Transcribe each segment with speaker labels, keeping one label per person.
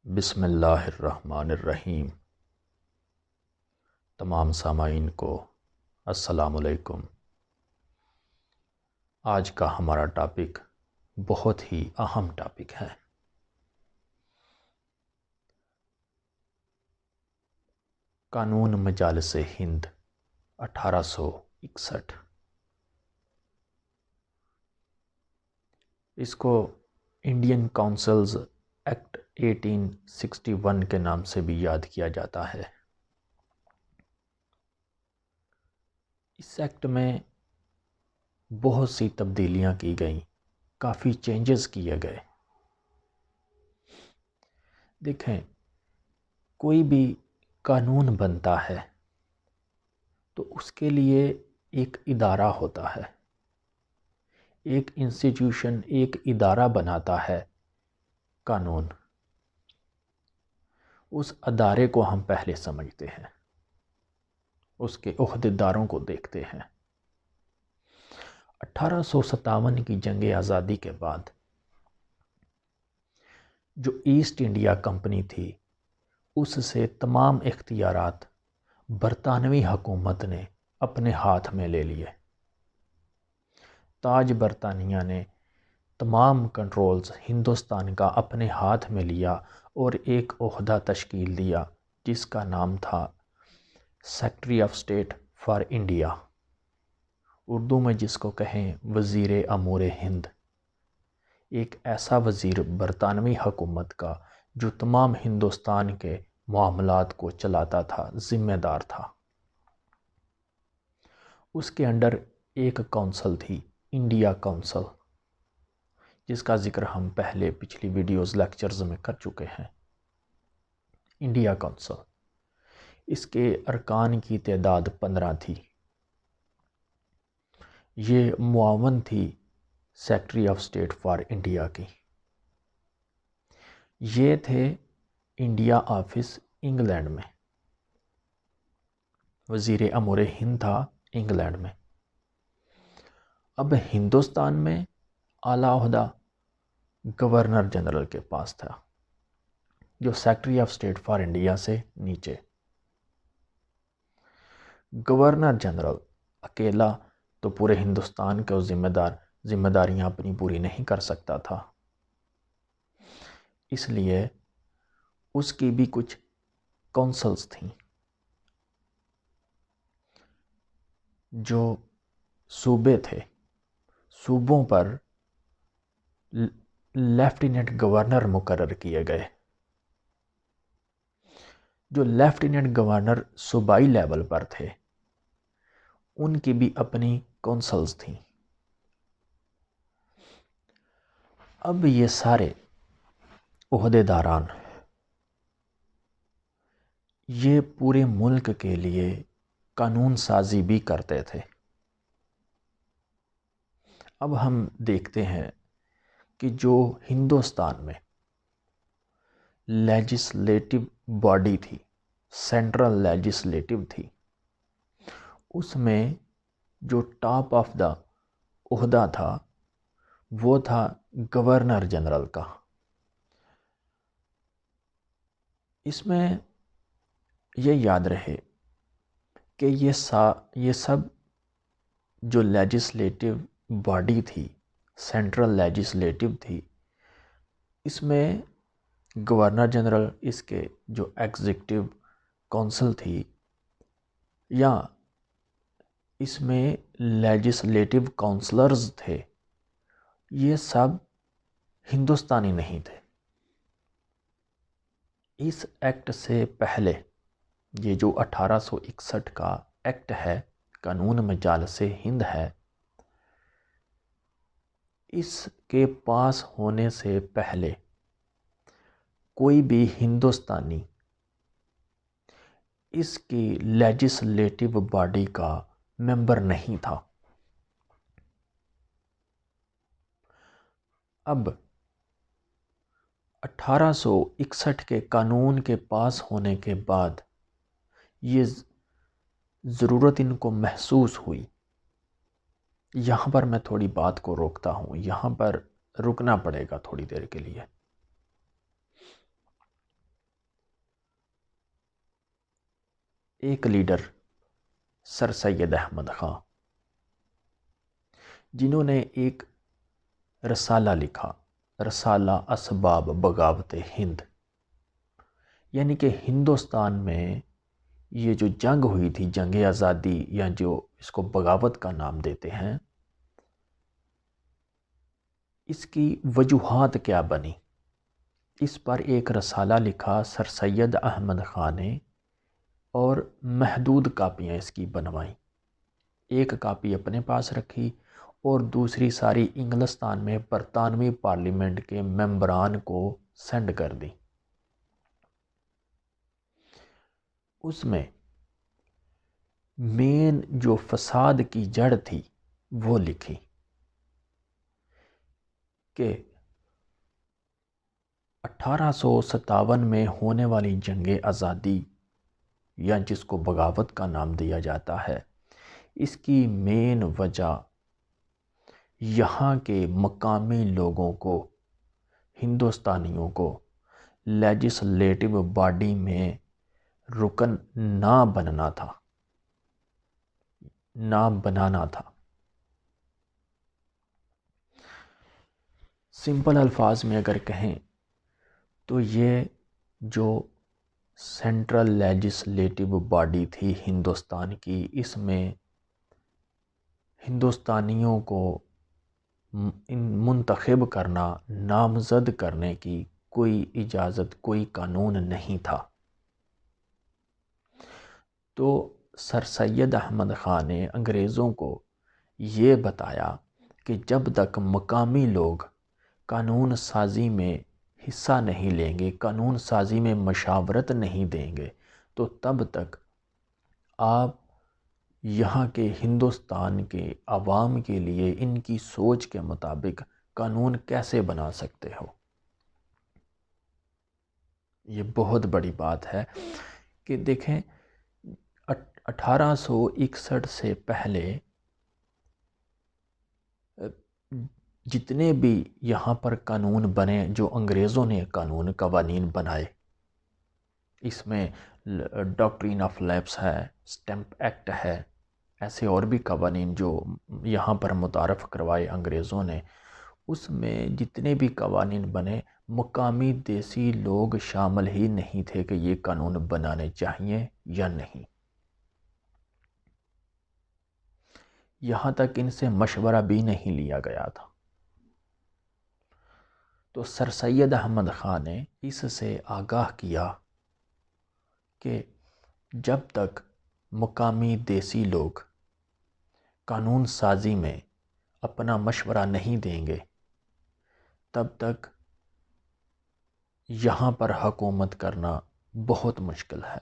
Speaker 1: بسم اللہ الرحمن الرحیم۔ تمام سامعین کو السلام علیکم۔ آج کا ہمارا ٹاپک بہت ہی اہم ٹاپک ہے۔ قانون مجالس ہند 1861۔ اس کو انڈین کونسلز ایکٹ 1861 کے نام سے بھی یاد کیا جاتا ہے۔ اس ایکٹ میں بہت سی تبدیلیاں کی گئیں، کافی چینجز کیے گئے۔ دیکھیں، کوئی بھی قانون بنتا ہے تو اس کے لیے ایک ادارہ ہوتا ہے، ایک انسٹیٹیوشن، ایک ادارہ بناتا ہے قانون۔ اس ادارے کو ہم پہلے سمجھتے ہیں، اس کے عہدیداروں کو دیکھتے ہیں۔ 1857 کی جنگ آزادی کے بعد جو ایسٹ انڈیا کمپنی تھی، اس سے تمام اختیارات برطانوی حکومت نے اپنے ہاتھ میں لے لیے۔ تاج برطانیہ نے تمام کنٹرولز ہندوستان کا اپنے ہاتھ میں لیا اور ایک عہدہ تشکیل دیا جس کا نام تھا secretary of state for India, Urdu میں جس کو کہیں وزیر امور ہند۔ ایک ایسا وزیر برطانوی حکومت کا جو تمام ہندوستان کے معاملات کو چلاتا تھا، ذمہ دار تھا۔ اس کے انڈر ایک کونسل تھی، انڈیا کونسل، جس کا ذکر ہم پہلے پچھلی ویڈیوز لیکچرز میں کر چکے ہیں۔ انڈیا کونسل، اس کے ارکان کی تعداد 15 تھی۔ یہ معاون تھی secretary of state for India کی۔ یہ تھے انڈیا آفس انگلینڈ میں، وزیر امور ہند تھا انگلینڈ میں۔ اب ہندوستان میں اعلیٰ عہدہ گورنر جنرل کے پاس تھا، جو secretary of state for India سے نیچے۔ گورنر جنرل اکیلا تو پورے ہندوستان کو ذمہ داریاں اپنی پوری نہیں کر سکتا تھا، اس لیے اس کی بھی کچھ کونسلز تھیں جو صوبے تھے۔ صوبوں پر لیفٹیننٹ گورنر مقرر کیے گئے۔ جو لیفٹیننٹ گورنر صوبائی لیول پر تھے، ان کی بھی اپنی کونسلز تھیں۔ اب یہ سارے عہدیداران یہ پورے ملک کے لیے قانون سازی بھی کرتے تھے۔ اب ہم دیکھتے ہیں کہ جو ہندوستان میں لیجسلیٹو باڈی تھی، سینٹرل لیجسلیٹو تھی، اس میں جو ٹاپ آف دا عہدہ تھا وہ تھا گورنر جنرل کا۔ اس میں یہ یاد رہے کہ یہ سب جو لیجسلیٹو باڈی تھی، سینٹرل لیجسلیٹو تھی، اس میں گورنر جنرل، اس کے جو ایگزیکٹو کونسل تھی، یا اس میں لیجسلیٹو کونسلرز تھے، یہ سب ہندوستانی نہیں تھے۔ اس ایکٹ سے پہلے یہ جو 1861 کا ایکٹ ہے، قانون مجالس ہند ہے، اس کے پاس ہونے سے پہلے کوئی بھی ہندوستانی اس کی لیجسلیٹو باڈی کا ممبر نہیں تھا۔ اب 1861 کے قانون کے پاس ہونے کے بعد یہ ضرورت ان کو محسوس ہوئی۔ یہاں پر میں تھوڑی بات کو روکتا ہوں، یہاں پر رکنا پڑے گا تھوڑی دیر کے لیے۔ ایک لیڈر سر سید احمد خان، جنہوں نے ایک رسالہ لکھا، رسالہ اسباب بغاوت ہند، یعنی کہ ہندوستان میں یہ جو جنگ ہوئی تھی، جنگ آزادی، یا جو اس کو بغاوت کا نام دیتے ہیں، اس کی وجوہات کیا بنی، اس پر ایک رسالہ لکھا سر سید احمد خان نے، اور محدود کاپیاں اس کی بنوائیں۔ ایک کاپی اپنے پاس رکھی اور دوسری ساری انگلستان میں برطانوی پارلیمنٹ کے ممبران کو سینڈ کر دی۔ اس میں مین جو فساد کی جڑ تھی وہ لکھی کہ 1857 میں ہونے والی جنگ آزادی، یا جس کو بغاوت کا نام دیا جاتا ہے، اس کی مین وجہ یہاں کے مقامی لوگوں کو، ہندوستانیوں کو لیجسلیٹو باڈی میں رکن نہ بننا تھا، نہ بنانا تھا۔ سمپل الفاظ میں اگر کہیں تو یہ جو سینٹرل لیجسلیٹو باڈی تھی ہندوستان کی، اس میں ہندوستانیوں کو منتخب کرنا، نامزد کرنے کی کوئی اجازت، کوئی قانون نہیں تھا۔ تو سر سید احمد خان نے انگریزوں کو یہ بتایا کہ جب تک مقامی لوگ قانون سازی میں حصہ نہیں لیں گے، قانون سازی میں مشاورت نہیں دیں گے، تو تب تک آپ یہاں کے ہندوستان کے عوام کے لیے ان کی سوچ کے مطابق قانون کیسے بنا سکتے ہو۔ یہ بہت بڑی بات ہے کہ دیکھیں 1861 سے پہلے جتنے بھی یہاں پر قانون بنے، جو انگریزوں نے قوانین بنائے، اس میں ڈاکٹرین آف لیپس ہے، اسٹیمپ ایکٹ ہے، ایسے اور بھی قوانین جو یہاں پر متعارف کروائے انگریزوں نے، اس میں جتنے بھی قوانین بنے، مقامی دیسی لوگ شامل ہی نہیں تھے کہ یہ قانون بنانے چاہیے یا نہیں۔ یہاں تک ان سے مشورہ بھی نہیں لیا گیا تھا۔ تو سر سید احمد خان نے اس سے آگاہ کیا کہ جب تک مقامی دیسی لوگ قانون سازی میں اپنا مشورہ نہیں دیں گے، تب تک یہاں پر حکومت کرنا بہت مشکل ہے۔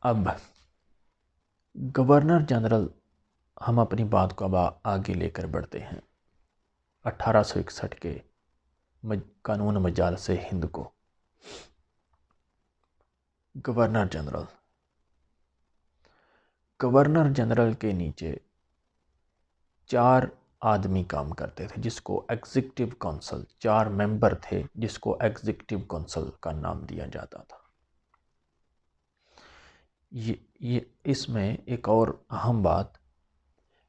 Speaker 1: اب گورنر جنرل، ہم اپنی بات کو اب آگے لے کر بڑھتے ہیں 1861 کے قانون مجالس ہند کو۔ گورنر جنرل کے نیچے 4 آدمی کام کرتے تھے، جس کو ایگزیکٹو کونسل، 4 ممبر تھے جس کو ایگزیکٹو کونسل کا نام دیا جاتا تھا۔ اس میں ایک اور اہم بات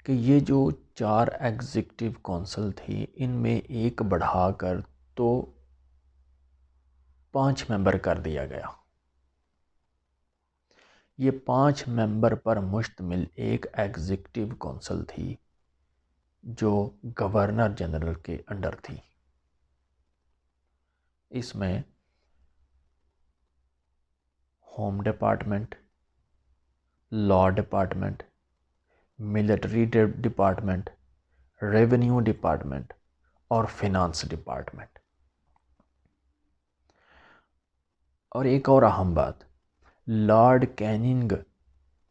Speaker 1: کہ یہ جو 4 ایگزیکٹو کونسل تھی، ان میں ایک بڑھا کر تو 5 ممبر کر دیا گیا۔ یہ 5 ممبر پر مشتمل ایک ایگزیکٹو کونسل تھی جو گورنر جنرل کے انڈر تھی۔ اس میں home department, law department, military department, revenue department اور فینانس ڈپارٹمنٹ۔ اور ایک اور اہم بات، لارڈ کیننگ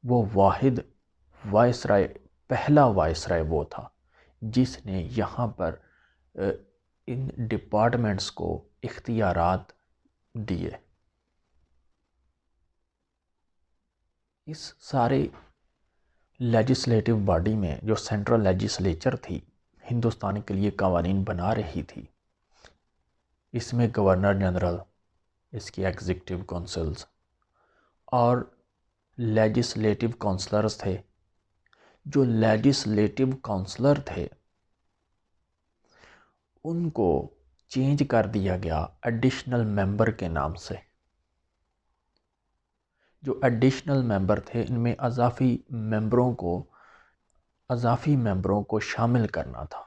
Speaker 1: وہ واحد وائسرائے، پہلا وائسرائے وہ تھا جس نے یہاں پر ان ڈپارٹمنٹس کو اختیارات دیے۔ اس سارے لیجسلیٹو باڈی میں جو سینٹرل لیجسلیچر تھی، ہندوستان کے لیے قوانین بنا رہی تھی، اس میں گورنر جنرل، اس کی ایگزیکٹو کونسلز اور لیجسلیٹو کونسلرز تھے. جو لیجسلیٹو کونسلر تھے ان کو چینج کر دیا گیا ایڈیشنل ممبر کے نام سے. جو ایڈیشنل ممبر تھے ان میں اضافی ممبروں کو شامل کرنا تھا.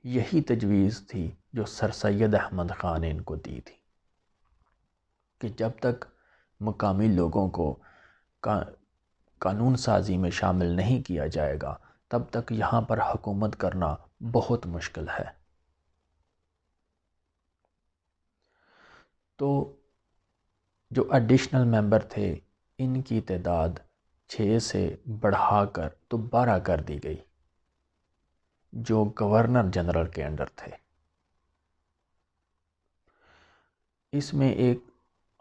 Speaker 1: یہی تجویز تھی جو سر سید احمد خان نے ان کو دی تھی کہ جب تک مقامی لوگوں کو قانون سازی میں شامل نہیں کیا جائے گا تب تک یہاں پر حکومت کرنا بہت مشکل ہے. تو جو ایڈیشنل ممبر تھے ان کی تعداد 6 سے بڑھا کر 12 کر دی گئی جو گورنر جنرل کے انڈر تھے. اس میں ایک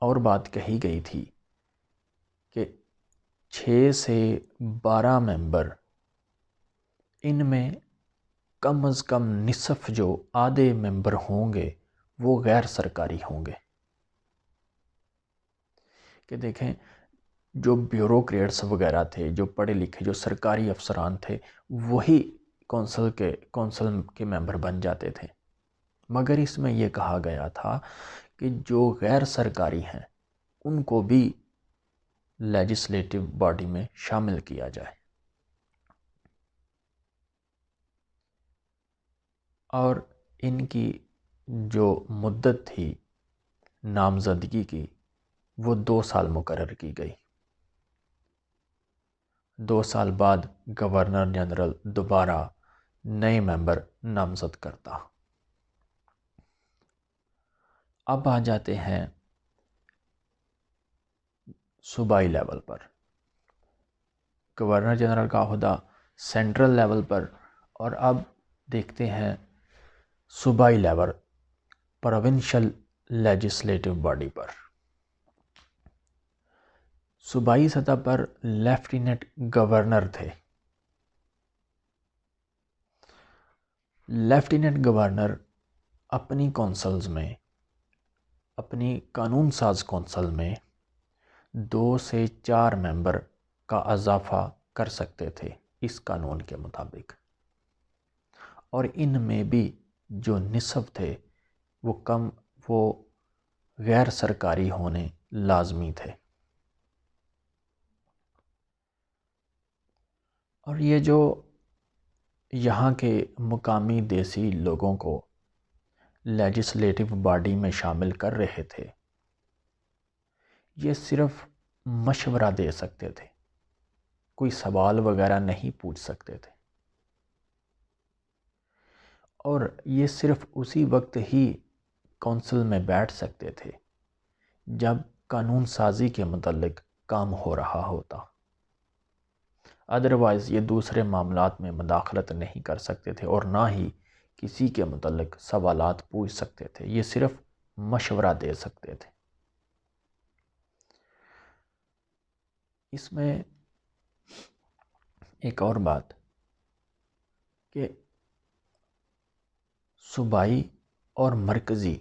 Speaker 1: اور بات کہی گئی تھی کہ 6 سے 12 ممبر ان میں کم از کم نصف جو آدھے ممبر ہوں گے وہ غیر سرکاری ہوں گے. کہ دیکھیں جو بیوروکریٹس وغیرہ تھے، جو پڑھے لکھے، جو سرکاری افسران تھے وہی کونسل کے ممبر بن جاتے تھے. مگر اس میں یہ کہا گیا تھا کہ جو غیر سرکاری ہیں ان کو بھی لیجسلیٹو باڈی میں شامل کیا جائے. اور ان کی جو مدت تھی نامزدگی کی وہ 2 سال مقرر کی گئی. 2 سال بعد گورنر جنرل دوبارہ نئے ممبر نامزد کرتا. اب آ جاتے ہیں صوبائی لیول پر. گورنر جنرل کا عہدہ سینٹرل لیول پر، اور اب دیکھتے ہیں صوبائی لیول پروونشل لیجسلیٹو باڈی پر. صوبائی سطح پر لیفٹیننٹ گورنر تھے. لیفٹیننٹ گورنر اپنی کونسلز میں، اپنی قانون ساز کونسل میں 2 سے 4 ممبر کا اضافہ کر سکتے تھے اس قانون کے مطابق. اور ان میں بھی جو نصف تھے وہ غیر سرکاری ہونے لازمی تھے. اور یہ جو یہاں کے مقامی دیسی لوگوں کو لیجسلیٹو باڈی میں شامل کر رہے تھے یہ صرف مشورہ دے سکتے تھے، کوئی سوال وغیرہ نہیں پوچھ سکتے تھے. اور یہ صرف اسی وقت ہی کونسل میں بیٹھ سکتے تھے جب قانون سازی کے متعلق کام ہو رہا ہوتا. ادروائز یہ دوسرے معاملات میں مداخلت نہیں کر سکتے تھے اور نہ ہی کسی کے متعلق سوالات پوچھ سکتے تھے. یہ صرف مشورہ دے سکتے تھے. اس میں ایک اور بات کہ صوبائی اور مرکزی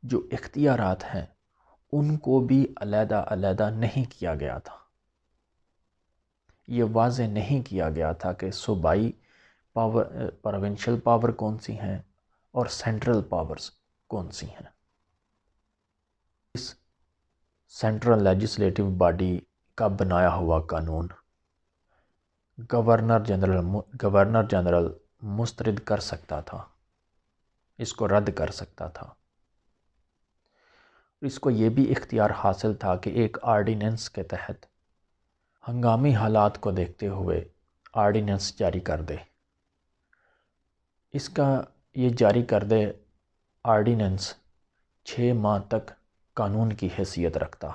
Speaker 1: جو اختیارات ہیں ان کو بھی علیحدہ علیحدہ نہیں کیا گیا تھا. یہ واضح نہیں کیا گیا تھا کہ صوبائی پاور، پروونشل پاور کون سی ہیں اور سینٹرل پاورز کون سی ہیں. اس سینٹرل لیجسلیٹو باڈی کا بنایا ہوا قانون گورنر جنرل مسترد کر سکتا تھا، اس کو رد کر سکتا تھا. اس کو یہ بھی اختیار حاصل تھا کہ ایک آرڈیننس کے تحت ہنگامی حالات کو دیکھتے ہوئے آرڈیننس جاری کر دے. اس کا یہ جاری کردہ آرڈیننس 6 ماہ تک قانون کی حیثیت رکھتا.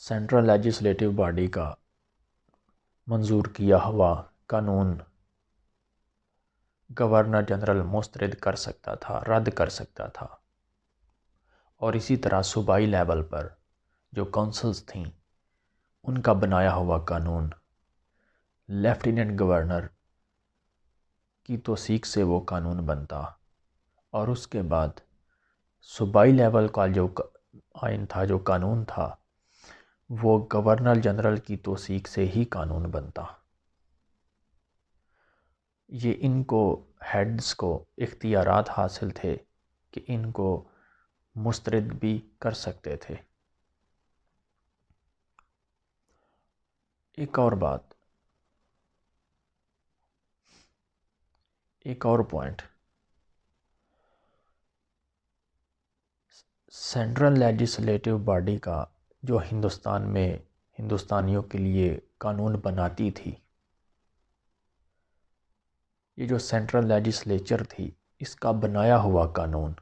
Speaker 1: سینٹرل لیجسلیٹو باڈی کا منظور کیا ہوا قانون گورنر جنرل مسترد کر سکتا تھا، رد کر سکتا تھا. اور اسی طرح صوبائی لیول پر جو کونسلز تھیں ان کا بنایا ہوا قانون لیفٹیننٹ گورنر کی توثیق سے وہ قانون بنتا، اور اس کے بعد صوبائی لیول کا جو آئین تھا، جو قانون تھا، وہ گورنر جنرل کی توثیق سے ہی قانون بنتا۔ یہ ان کو ہیڈز کو اختیارات حاصل تھے کہ ان کو مسترد بھی کر سکتے تھے۔ ایک اور پوائنٹ، سینٹرل لیجسلیٹو باڈی کا جو ہندوستان میں ہندوستانیوں کے لیے قانون بناتی تھی، یہ جو سینٹرل لیجسلیچر تھی، اس کا بنایا ہوا قانون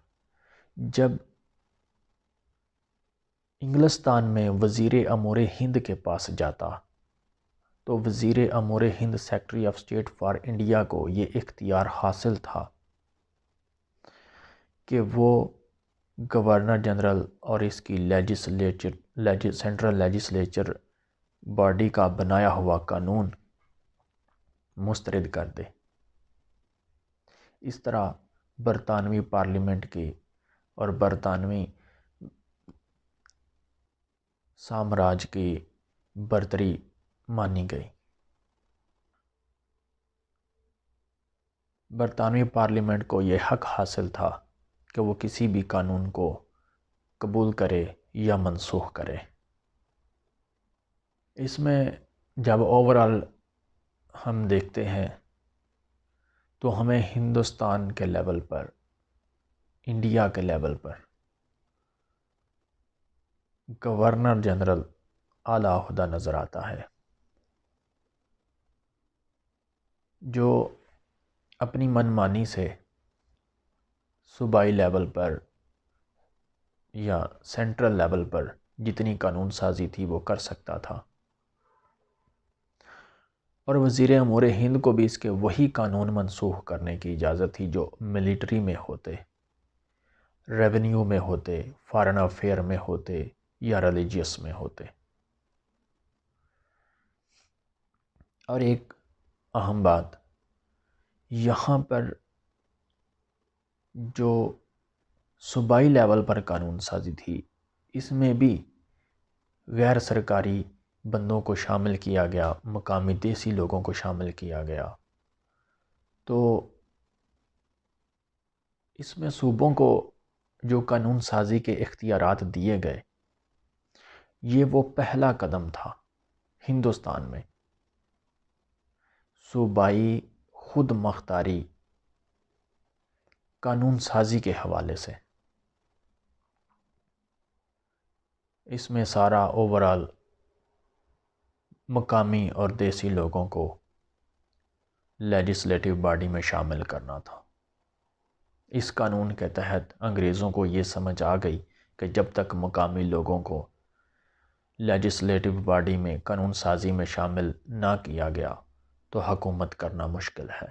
Speaker 1: جب انگلستان میں وزیر امور ہند کے پاس جاتا تو وزیر امور ہند secretary of state for India کو یہ اختیار حاصل تھا کہ وہ گورنر جنرل اور اس کی سینٹرل لیجسلیچر باڈی کا بنایا ہوا قانون مسترد کر دے۔ اس طرح برطانوی پارلیمنٹ کی اور برطانوی سامراج کی برتری مانی گئی۔ برطانوی پارلیمنٹ کو یہ حق حاصل تھا کہ وہ کسی بھی قانون کو قبول کرے یا منسوخ کرے۔ اس میں جب اوورال ہم دیکھتے ہیں تو ہمیں ہندوستان کے لیول پر، انڈیا کے لیول پر گورنر جنرل اعلیٰ عہدہ نظر آتا ہے، جو اپنی من مانی سے صوبائی لیول پر یا سینٹرل لیول پر جتنی قانون سازی تھی وہ کر سکتا تھا، اور وزیر امور ہند کو بھی اس کے وہی قانون منسوخ کرنے کی اجازت تھی جو ملٹری میں ہوتے، ریونیو میں ہوتے، فارن افیئر میں ہوتے یا ریلیجیس میں ہوتے۔ اور ایک اہم بات، یہاں پر جو صوبائی لیول پر قانون سازی تھی، اس میں بھی غیر سرکاری بندوں کو شامل کیا گیا، مقامی دیسی لوگوں کو شامل کیا گیا، تو اس میں صوبوں کو جو قانون سازی کے اختیارات دیے گئے، یہ وہ پہلا قدم تھا ہندوستان میں صوبائی خود مختاری قانون سازی کے حوالے سے۔ اس میں سارا اوورال مقامی اور دیسی لوگوں کو لیجسلیٹو باڈی میں شامل کرنا تھا۔ اس قانون کے تحت انگریزوں کو یہ سمجھ آ گئی کہ جب تک مقامی لوگوں کو لیجسلیٹو باڈی میں قانون سازی میں شامل نہ کیا گیا تو حکومت کرنا مشکل ہے۔